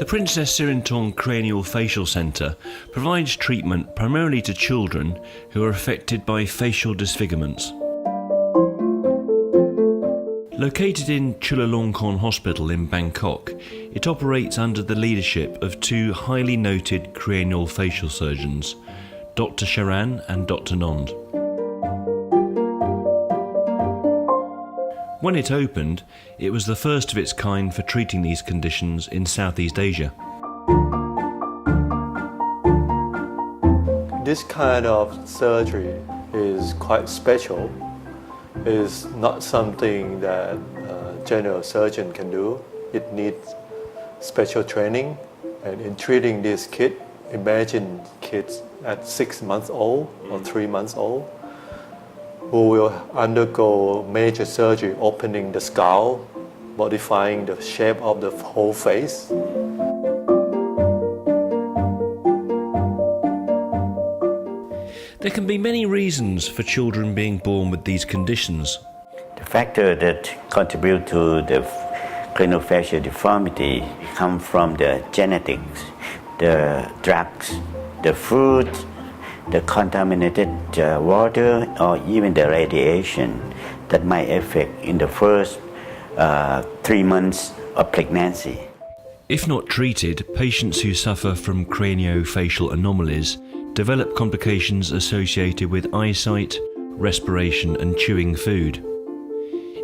The Princess Sirindhorn Craniofacial Centre provides treatment primarily to children who are affected by facial disfigurements. Located in Chulalongkorn Hospital in Bangkok, it operates under the leadership of two highly noted craniofacial surgeons, Dr. Sharan and Dr. Nond. When it opened, it was the first of its kind for treating these conditions in Southeast Asia. This kind of surgery is quite special. It's not something that a general surgeon can do. It needs special training. And in treating this kid, imagine kids at 6 months old or 3 months old who will undergo major surgery, opening the skull, modifying the shape of the whole face. There can be many reasons for children being born with these conditions. The factors that contribute to the craniofacial deformity come from the genetics, the drugs, the food, the contaminated water, or even the radiation that might affect in the first 3 months of pregnancy. If not treated, patients who suffer from craniofacial anomalies develop complications associated with eyesight, respiration and chewing food.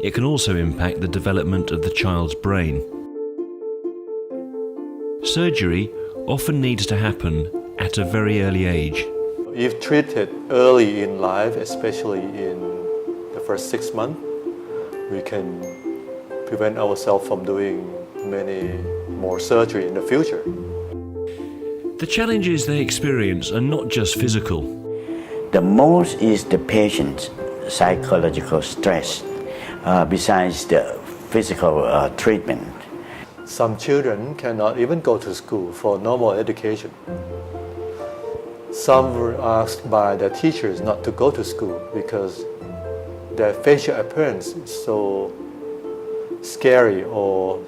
It can also impact the development of the child's brain. Surgery often needs to happen at a very early age. If treated early in life, especially in the first 6 months, we can prevent ourselves from doing many more surgery in the future. The challenges they experience are not just physical. The most is the patient's psychological stress, besides the physical treatment. Some children cannot even go to school for normal education. Some were asked by their teachers not to go to school because their facial appearance is so scary or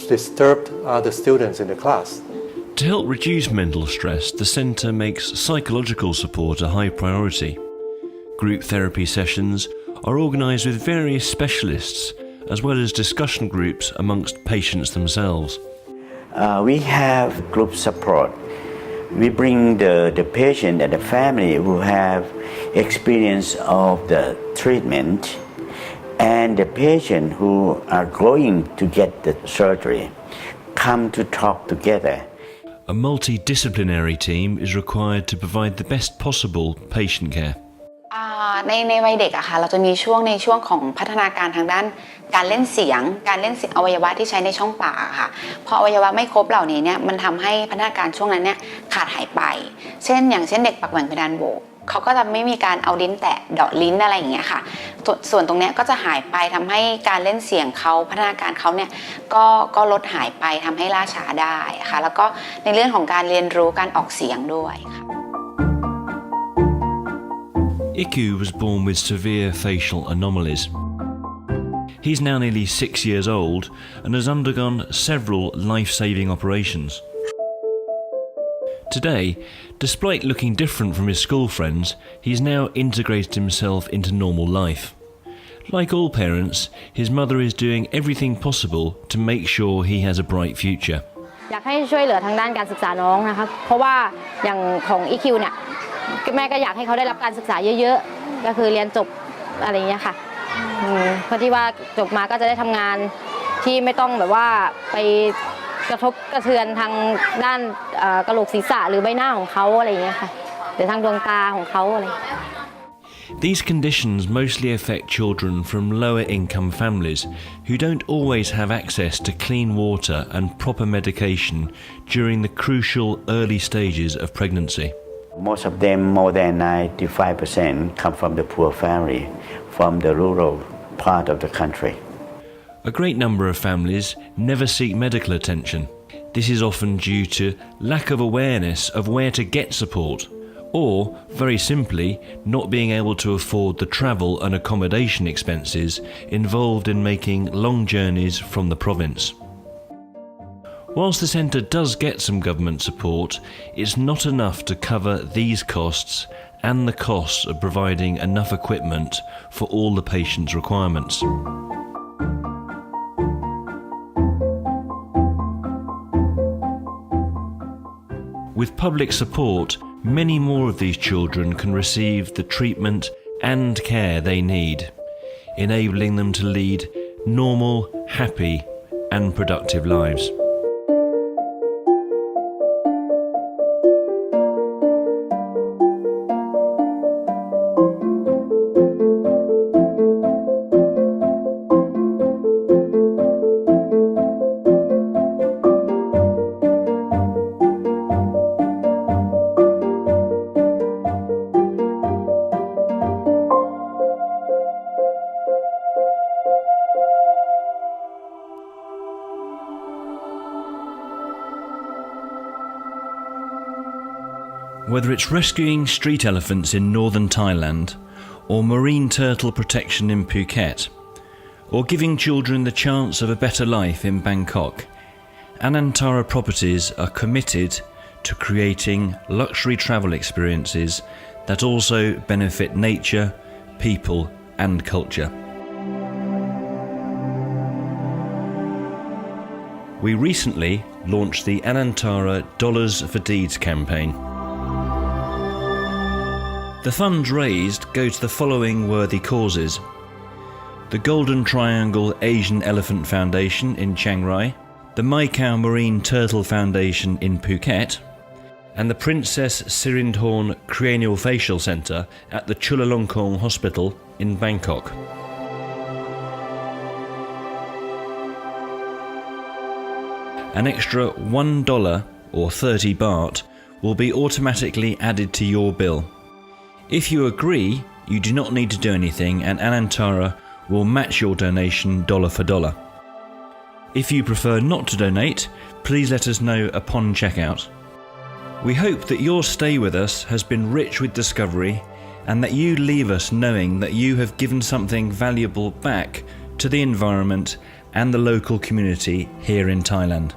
disturbed other students in the class. To help reduce mental stress, the centre makes psychological support a high priority. Group therapy sessions are organised with various specialists, as well as discussion groups amongst patients themselves. We have group support. We bring the patient and the family who have experience of the treatment and the patient who are going to get the surgery come to talk together. A multidisciplinary team is required to provide the best possible patient care. ในวัยเด็กอะค่ะเราจะมีในช่วงของพัฒนาการทางด้านการเล่นเสียงอวัยวะที่ใช้ในช่องปากอะค่ะพออวัยวะไม่ครบเหล่านี้เนี่ยมันทำให้พัฒนาการช่วงนั้นเนี่ยขาดหายไปอย่างเช่นเด็กปากแหว่งเพดานโหวเขาก็จะไม่มีการเอาลิ้นแตะเดาะลิ้นอะไรอย่างเงี้ยค่ะส่วนตรงเนี้ยก็จะหายไปทำให้การเล่นเสียงเขาพัฒนาการเขาเนี่ยก็ลดหายไปทำให้ล่าช้าได้ค่ะแล้วก็ในเรื่องของการเรียนรู้การออกเสียงด้วยค่ะ Iku was born with severe facial anomalies. He's now nearly 6 years old and has undergone several life-saving operations. Today, despite looking different from his school friends, he's now integrated himself into normal life. Like all parents, his mother is doing everything possible to make sure he has a bright future. อยากให้ช่วยเหลือทางด้านการศึกษาน้องนะคะเพราะว่าอย่างของ EQ เนี่ยแม่ก็อยากให้เขาได้รับการศึกษาเยอะๆก็คือเรียนจบอะไรอย่างเงี้ยค่ะเพราะที่ว่าจบมาก็จะได้ทำงานที่ไม่ต้องแบบว่าไปกระทบกระเทือนทางด้านกะโหลกศีรษะหรือใบหน้าของเขาอะไรอย่างเงี้ยค่ะหรือทางดวงตาของเขาอะไร These conditions mostly affect children from lower income families who don't always have access to clean water and proper medication during the crucial early stages of pregnancy. Most of them, more than 95%, come from the poor family, from the rural part of the country. A great number of families never seek medical attention. This is often due to lack of awareness of where to get support, or, very simply, not being able to afford the travel and accommodation expenses involved in making long journeys from the province. Whilst the centre does get some government support, it's not enough to cover these costs and the costs of providing enough equipment for all the patient's requirements. With public support, many more of these children can receive the treatment and care they need, enabling them to lead normal, happy and productive lives. Whether it's rescuing street elephants in northern Thailand, or marine turtle protection in Phuket, or giving children the chance of a better life in Bangkok, Anantara Properties are committed to creating luxury travel experiences that also benefit nature, people and culture. We recently launched the Anantara Dollars for Deeds campaign. The funds raised go to the following worthy causes: the Golden Triangle Asian Elephant Foundation in Chiang Rai, the Mai Khao Marine Turtle Foundation in Phuket, and the Princess Sirindhorn Craniofacial Centre at the Chulalongkorn Hospital in Bangkok. An extra $1 or 30 baht will be automatically added to your bill. If you agree, you do not need to do anything and Anantara will match your donation dollar for dollar. If you prefer not to donate, please let us know upon checkout. We hope that your stay with us has been rich with discovery and that you leave us knowing that you have given something valuable back to the environment and the local community here in Thailand.